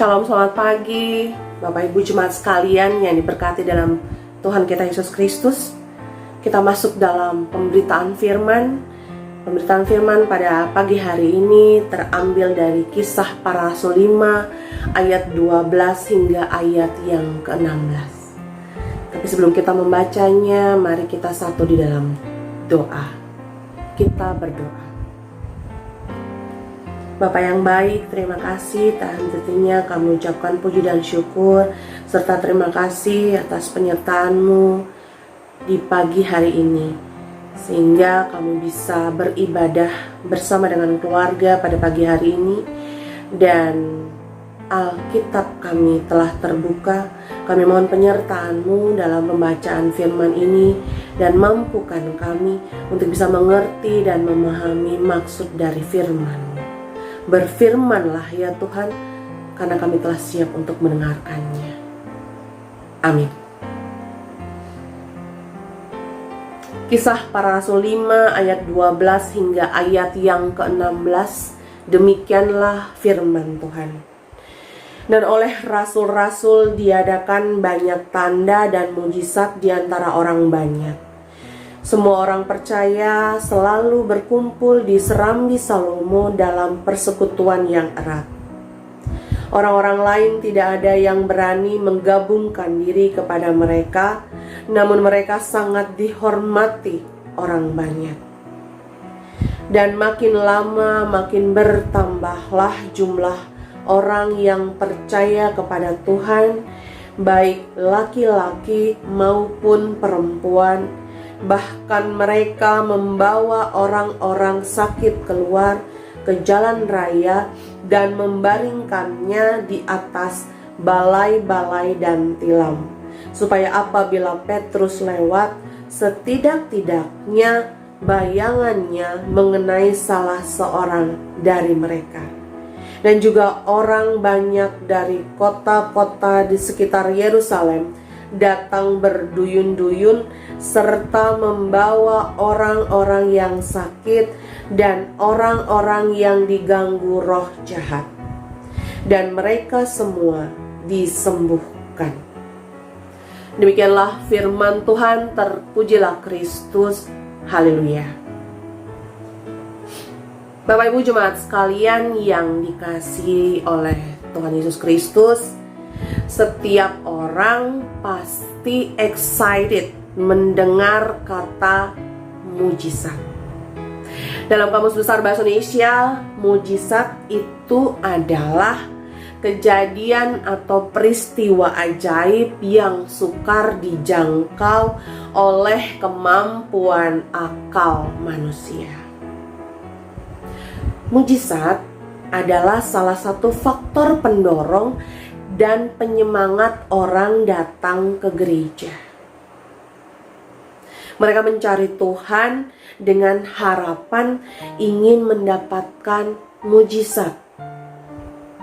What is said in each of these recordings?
Shalom, selamat pagi Bapak Ibu Jemaat sekalian yang diberkati dalam Tuhan kita Yesus Kristus. Kita masuk dalam pemberitaan firman. Pemberitaan firman pada pagi hari ini terambil dari Kisah Para Rasul 5 ayat 12 hingga ayat yang ke-16. Tapi sebelum kita membacanya, mari kita satu di dalam doa. Kita berdoa. Bapa yang baik, terima kasih tak henti-hentinya kami ucapkan puji dan syukur, serta terima kasih atas penyertaan-Mu di pagi hari ini, sehingga kami bisa beribadah bersama dengan keluarga pada pagi hari ini. Dan Alkitab kami telah terbuka. Kami mohon penyertaan-Mu dalam pembacaan firman ini, dan mampukan kami untuk bisa mengerti dan memahami maksud dari firman-Mu. Berfirmanlah ya Tuhan, karena kami telah siap untuk mendengarkannya. Amin. Kisah Para Rasul 5 ayat 12 hingga ayat yang ke-16. Demikianlah firman Tuhan. Dan oleh rasul-rasul diadakan banyak tanda dan mujizat di antara orang banyak. Semua orang percaya selalu berkumpul di Serambi Salomo dalam persekutuan yang erat. Orang-orang lain tidak ada yang berani menggabungkan diri kepada mereka, namun mereka sangat dihormati orang banyak. Dan makin lama makin bertambahlah jumlah orang yang percaya kepada Tuhan, baik laki-laki maupun perempuan. Bahkan mereka membawa orang-orang sakit keluar ke jalan raya dan membaringkannya di atas balai-balai dan tilam, supaya apabila Petrus lewat, setidak-tidaknya bayangannya mengenai salah seorang dari mereka. Dan juga orang banyak dari kota-kota di sekitar Yerusalem datang berduyun-duyun serta membawa orang-orang yang sakit dan orang-orang yang diganggu roh jahat, dan mereka semua disembuhkan. Demikianlah firman Tuhan. Terpujilah Kristus. Haleluya. Bapak Ibu Jemaat sekalian yang dikasihi oleh Tuhan Yesus Kristus, setiap orang pasti excited mendengar kata mujizat. Dalam Kamus Besar Bahasa Indonesia, mujizat itu adalah kejadian atau peristiwa ajaib yang sukar dijangkau oleh kemampuan akal manusia. Mujizat adalah salah satu faktor pendorong dan penyemangat orang datang ke gereja. Mereka mencari Tuhan dengan harapan ingin mendapatkan mujizat,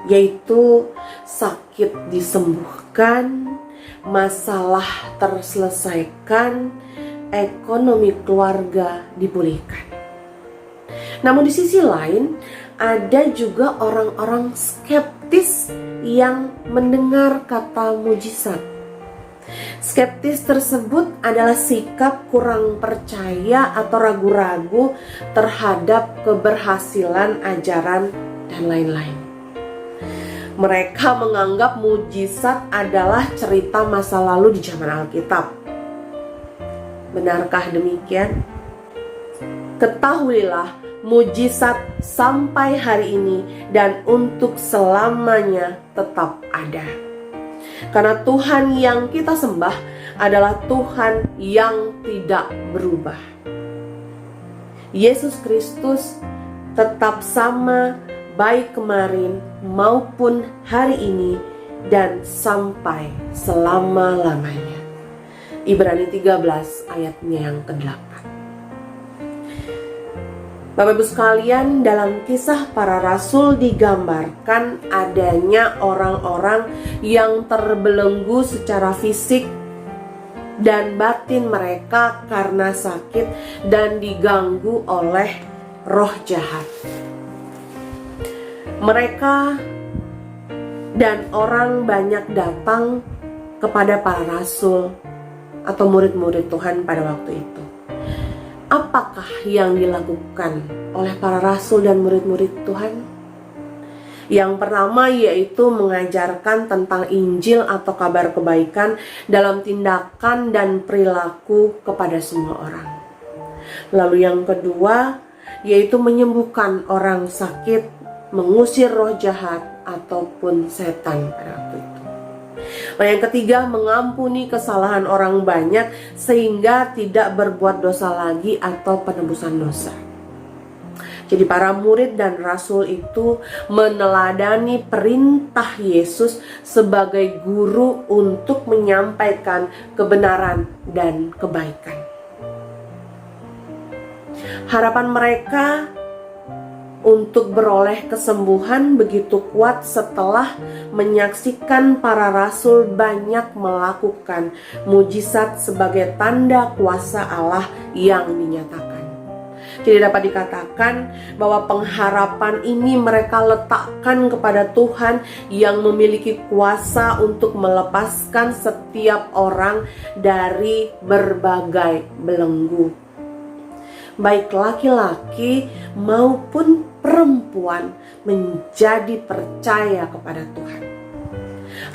yaitu sakit disembuhkan, masalah terselesaikan, ekonomi keluarga dipulihkan. Namun di sisi lain, ada juga orang-orang skeptis yang mendengar kata mujizat. Skeptis tersebut adalah sikap kurang percaya atau ragu-ragu terhadap keberhasilan ajaran dan lain-lain. Mereka menganggap mujizat adalah cerita masa lalu di zaman Alkitab. Benarkah demikian? Ketahuilah, mujizat sampai hari ini dan untuk selamanya tetap ada. Karena Tuhan yang kita sembah adalah Tuhan yang tidak berubah. Yesus Kristus tetap sama, baik kemarin maupun hari ini dan sampai selama-lamanya. Ibrani 13 ayatnya yang ke-8. Bapak Ibu sekalian, dalam Kisah Para Rasul digambarkan adanya orang-orang yang terbelenggu secara fisik dan batin mereka karena sakit dan diganggu oleh roh jahat. Mereka Dan orang banyak datang kepada para rasul atau murid-murid Tuhan pada waktu itu. Apakah yang dilakukan oleh para rasul dan murid-murid Tuhan? Yang pertama yaitu mengajarkan tentang Injil atau kabar kebaikan dalam tindakan dan perilaku kepada semua orang. Lalu yang kedua yaitu menyembuhkan orang sakit, mengusir roh jahat ataupun setan pada waktu itu. Lalu yang ketiga, mengampuni kesalahan orang banyak sehingga tidak berbuat dosa lagi atau penebusan dosa. Jadi para murid dan rasul itu meneladani perintah Yesus sebagai guru untuk menyampaikan kebenaran dan kebaikan. Harapan mereka untuk beroleh kesembuhan begitu kuat setelah menyaksikan para rasul banyak melakukan mujizat sebagai tanda kuasa Allah yang dinyatakan. Jadi dapat dikatakan bahwa pengharapan ini mereka letakkan kepada Tuhan yang memiliki kuasa untuk melepaskan setiap orang dari berbagai belenggu, baik laki-laki maupun perempuan menjadi percaya kepada Tuhan.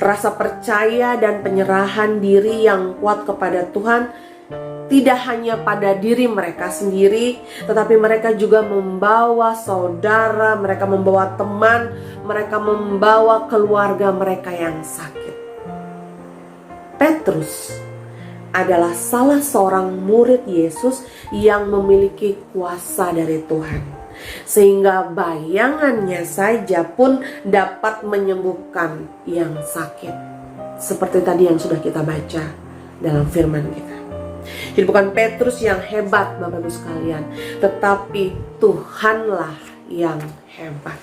Rasa percaya dan penyerahan diri yang kuat kepada Tuhan tidak hanya pada diri mereka sendiri, tetapi mereka juga membawa saudara, mereka membawa teman, mereka membawa keluarga mereka yang sakit. Petrus adalah salah seorang murid Yesus yang memiliki kuasa dari Tuhan, sehingga bayangannya saja pun dapat menyembuhkan yang sakit, seperti tadi yang sudah kita baca dalam firman kita. Jadi bukan Petrus yang hebat Bapak Ibu sekalian, tetapi Tuhanlah yang hebat.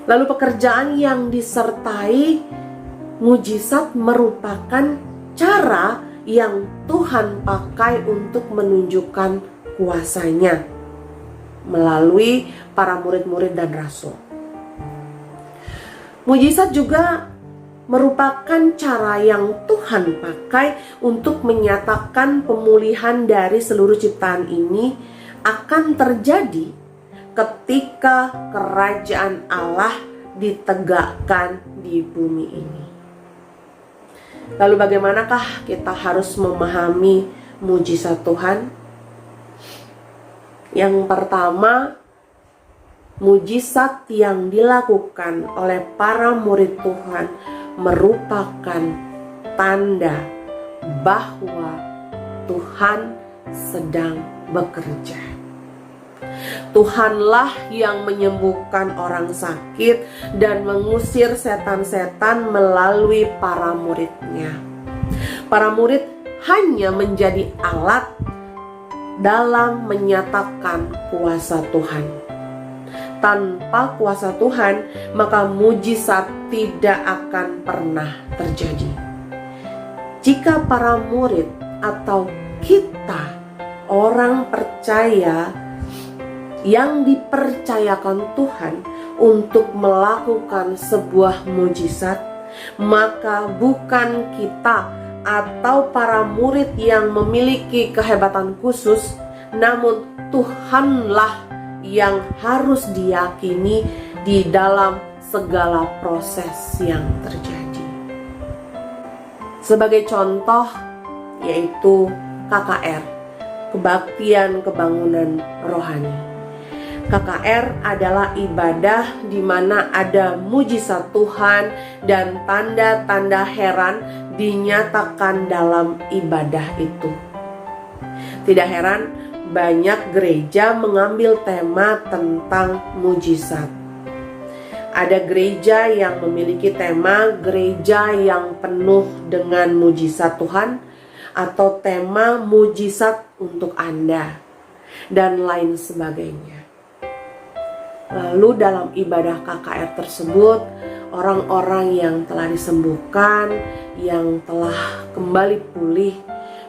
Lalu pekerjaan yang disertai mujizat merupakan cara yang Tuhan pakai untuk menunjukkan kuasanya melalui para murid-murid dan rasul. Mujizat juga merupakan cara yang Tuhan pakai untuk menyatakan pemulihan dari seluruh ciptaan ini akan terjadi ketika kerajaan Allah ditegakkan di bumi ini. Lalu bagaimanakah kita harus memahami mujizat Tuhan? Yang pertama, mujizat yang dilakukan oleh para murid Tuhan merupakan tanda bahwa Tuhan sedang bekerja. Tuhanlah yang menyembuhkan orang sakit dan mengusir setan-setan melalui para muridnya. Para murid hanya menjadi alat dalam menyatakan kuasa Tuhan. Tanpa kuasa Tuhan, maka mujizat tidak akan pernah terjadi. Jika para murid atau kita, orang percaya yang dipercayakan Tuhan untuk melakukan sebuah mujizat, maka bukan kita atau para murid yang memiliki kehebatan khusus, namun Tuhanlah yang harus diyakini di dalam segala proses yang terjadi. Sebagai contoh yaitu KKR, Kebaktian Kebangunan Rohani. KKR adalah ibadah di mana ada mujizat Tuhan dan tanda-tanda heran dinyatakan dalam ibadah itu. Tidak heran banyak gereja mengambil tema tentang mujizat. Ada gereja yang memiliki tema gereja yang penuh dengan mujizat Tuhan, atau tema mujizat untuk Anda, dan lain sebagainya. Lalu dalam ibadah KKR tersebut, orang-orang yang telah disembuhkan, yang telah kembali pulih,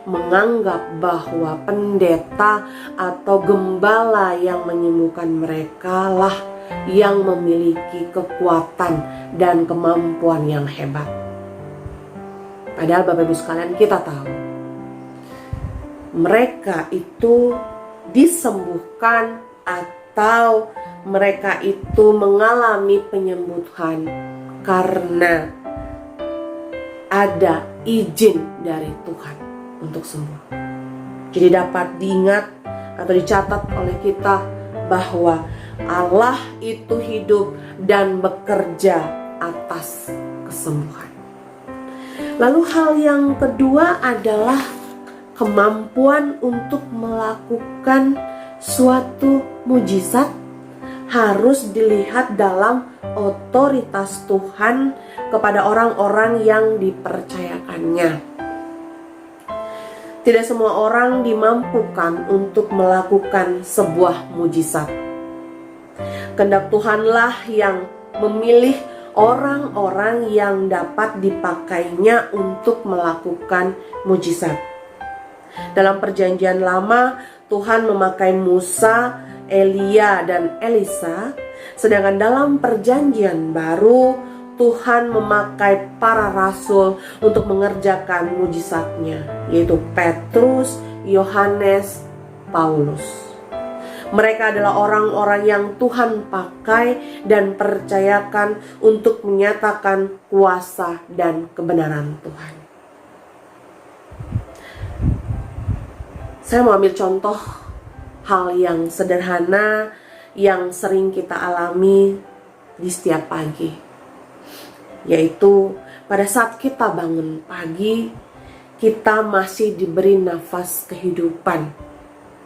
menganggap bahwa pendeta atau gembala yang menyembuhkan mereka lah yang memiliki kekuatan dan kemampuan yang hebat. Padahal Bapak Ibu sekalian, kita tahu mereka itu disembuhkan atau mereka itu mengalami penyembuhan karena ada izin dari Tuhan untuk sembuh. Jadi dapat diingat atau dicatat oleh kita bahwa Allah itu hidup dan bekerja atas kesembuhan. Lalu hal yang kedua adalah kemampuan untuk melakukan suatu mujizat harus dilihat dalam otoritas Tuhan kepada orang-orang yang dipercayakannya. Tidak semua orang dimampukan untuk melakukan sebuah mujizat. Kehendak Tuhanlah yang memilih orang-orang yang dapat dipakainya untuk melakukan mujizat. Dalam Perjanjian Lama, Tuhan memakai Musa, Elia, dan Elisa, sedangkan dalam Perjanjian Baru, Tuhan memakai para rasul untuk mengerjakan mujizatnya, yaitu Petrus, Yohanes, Paulus. Mereka adalah orang-orang yang Tuhan pakai dan percayakan untuk menyatakan kuasa dan kebenaran Tuhan. Saya mau ambil contoh hal yang sederhana yang sering kita alami di setiap pagi, yaitu pada saat kita bangun pagi, kita masih diberi nafas kehidupan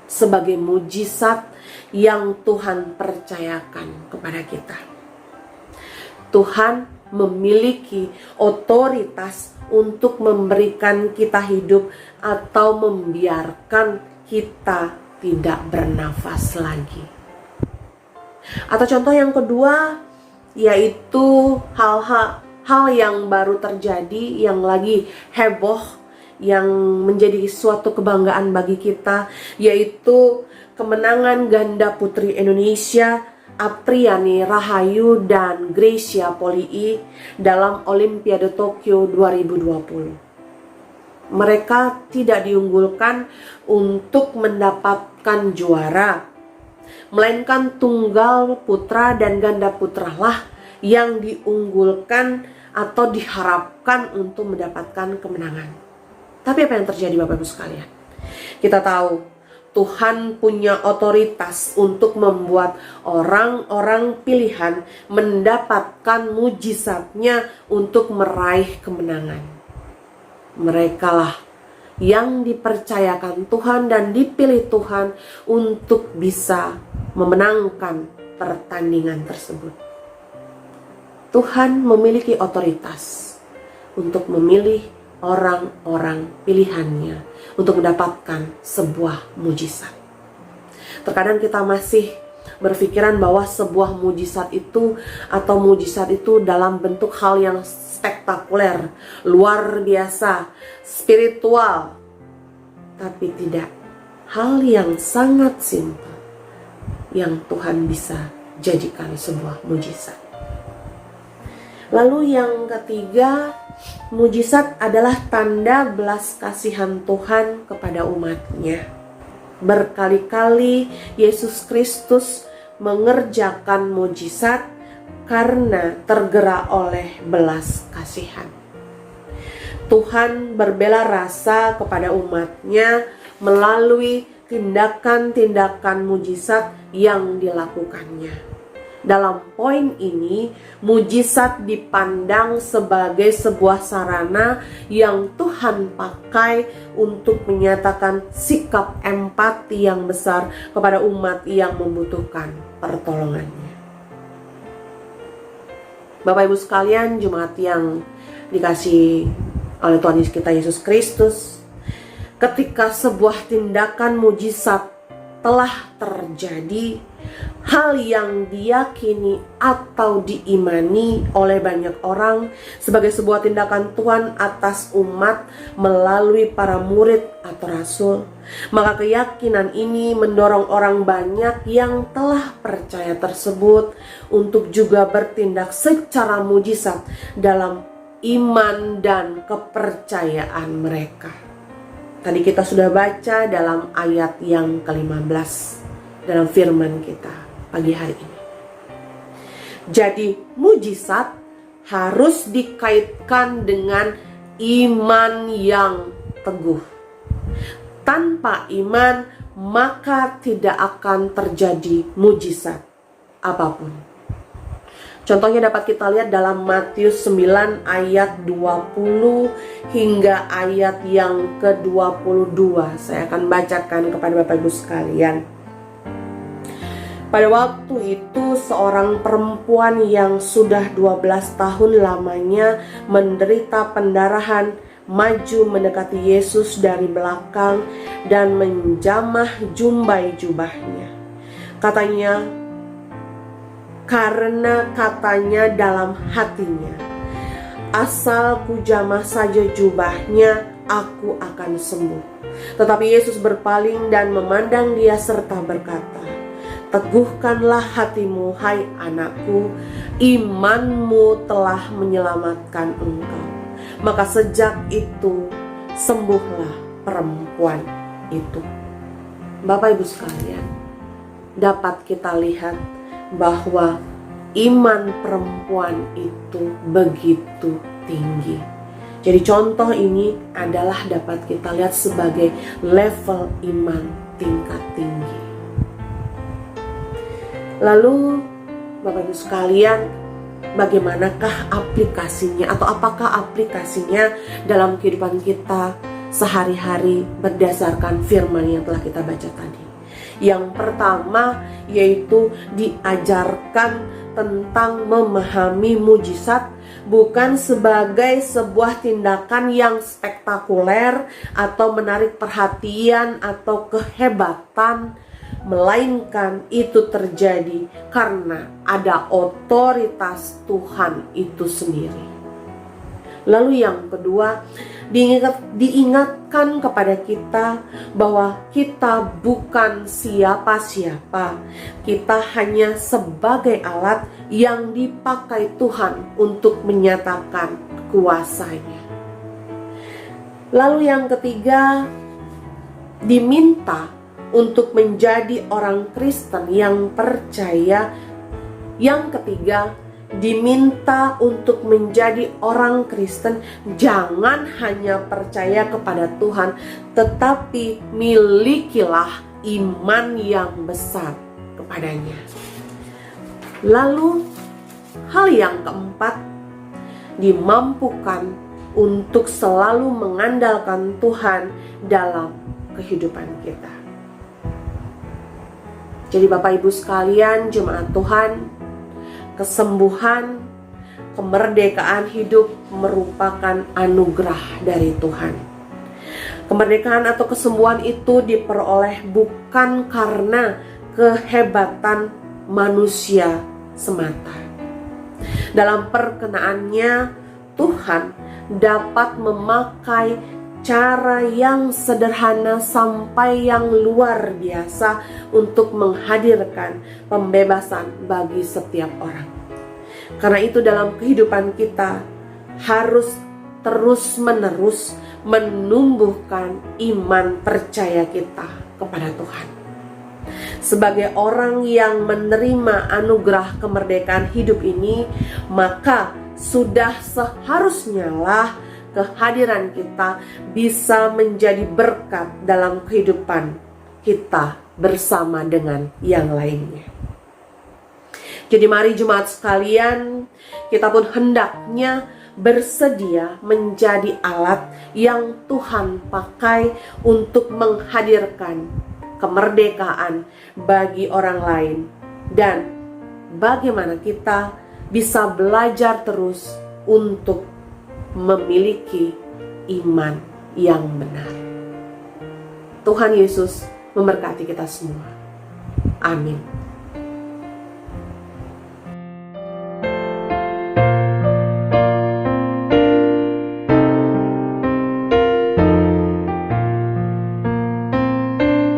sebagai mujizat yang Tuhan percayakan kepada kita. Tuhan memiliki otoritas untuk memberikan kita hidup atau membiarkan kita tidak bernafas lagi. Atau contoh yang kedua, yaitu hal yang baru terjadi, yang lagi heboh, yang menjadi suatu kebanggaan bagi kita, yaitu kemenangan ganda putri Indonesia Apriani Rahayu dan Gracia Polii dalam Olimpiade Tokyo 2020. Mereka tidak diunggulkan untuk mendapatkan juara, melainkan tunggal putra dan ganda putra lah yang diunggulkan atau diharapkan untuk mendapatkan kemenangan. Tapi apa yang terjadi Bapak Ibu sekalian? Kita tahu Tuhan punya otoritas untuk membuat orang-orang pilihan mendapatkan mujizatnya untuk meraih kemenangan. Merekalah yang dipercayakan Tuhan dan dipilih Tuhan untuk bisa memenangkan pertandingan tersebut. Tuhan memiliki otoritas untuk memilih orang-orang pilihannya untuk mendapatkan sebuah mujizat. Terkadang kita masih berpikiran bahwa sebuah mujizat itu atau mujizat itu dalam bentuk hal yang spektakuler, luar biasa, spiritual. Tapi tidak, hal yang sangat simpel yang Tuhan bisa jadikan sebuah mujizat. Lalu yang ketiga, mujizat adalah tanda belas kasihan Tuhan kepada umatnya. Berkali-kali Yesus Kristus mengerjakan mujizat karena tergerak oleh belas kasihan. Tuhan berbela rasa kepada umatnya melalui tindakan-tindakan mujizat yang dilakukannya. Dalam poin ini, mujizat dipandang sebagai sebuah sarana yang Tuhan pakai untuk menyatakan sikap empati yang besar kepada umat yang membutuhkan pertolongannya. Bapak Ibu sekalian, jemaat yang dikasihi oleh Tuhan kita Yesus Kristus, ketika sebuah tindakan mujizat telah terjadi, hal yang diyakini atau diimani oleh banyak orang sebagai sebuah tindakan Tuhan atas umat melalui para murid atau rasul, maka keyakinan ini mendorong orang banyak yang telah percaya tersebut untuk juga bertindak secara mujizat dalam iman dan kepercayaan mereka. Tadi kita sudah baca dalam ayat yang ke-15 dalam firman kita pagi hari ini. Jadi mujizat harus dikaitkan dengan iman yang teguh. Tanpa iman maka tidak akan terjadi mujizat apapun. Contohnya dapat kita lihat dalam Matius 9 ayat 20 hingga ayat yang ke-22. Saya akan bacakan kepada Bapak Ibu sekalian. Pada waktu itu seorang perempuan yang sudah 12 tahun lamanya menderita pendarahan maju mendekati Yesus dari belakang dan menjamah jumbai jubahnya. Karena katanya dalam hatinya, asal kujamah saja jubahnya, aku akan sembuh. Tetapi Yesus berpaling dan memandang dia serta berkata, teguhkanlah hatimu, hai anakku, imanmu telah menyelamatkan engkau. Maka sejak itu sembuhlah perempuan itu. Bapak Ibu sekalian, dapat kita lihat bahwa iman perempuan itu begitu tinggi. Jadi contoh ini adalah dapat kita lihat sebagai level iman tingkat tinggi. Lalu Bapak Ibu sekalian, bagaimanakah aplikasinya atau apakah aplikasinya dalam kehidupan kita sehari-hari berdasarkan firman yang telah kita baca tadi? Yang pertama yaitu diajarkan tentang memahami mujizat bukan sebagai sebuah tindakan yang spektakuler atau menarik perhatian atau kehebatan, melainkan itu terjadi karena ada otoritas Tuhan itu sendiri. Lalu yang kedua, diingatkan kepada kita bahwa kita bukan siapa-siapa. Kita hanya sebagai alat yang dipakai Tuhan untuk menyatakan kuasanya. Lalu yang ketiga, diminta untuk menjadi orang Kristen yang percaya. Yang ketiga, diminta untuk menjadi orang Kristen jangan hanya percaya kepada Tuhan, tetapi milikilah iman yang besar kepadanya. Lalu hal yang keempat, dimampukan untuk selalu mengandalkan Tuhan dalam kehidupan kita. Jadi Bapak Ibu sekalian, jemaat Tuhan, kesembuhan, kemerdekaan hidup merupakan anugerah dari Tuhan. Kemerdekaan atau kesembuhan itu diperoleh bukan karena kehebatan manusia semata. Dalam perkenaannya, Tuhan dapat memakai cara yang sederhana sampai yang luar biasa untuk menghadirkan pembebasan bagi setiap orang. Karena itu dalam kehidupan kita harus terus-menerus menumbuhkan iman percaya kita kepada Tuhan. Sebagai orang yang menerima anugerah kemerdekaan hidup ini, maka sudah seharusnya lah kehadiran kita bisa menjadi berkat dalam kehidupan kita bersama dengan yang lainnya. Jadi mari jemaat sekalian, kita pun hendaknya bersedia menjadi alat yang Tuhan pakai untuk menghadirkan kemerdekaan bagi orang lain. Dan bagaimana kita bisa belajar terus untuk memiliki iman yang benar. Tuhan Yesus memberkati kita semua. Amin.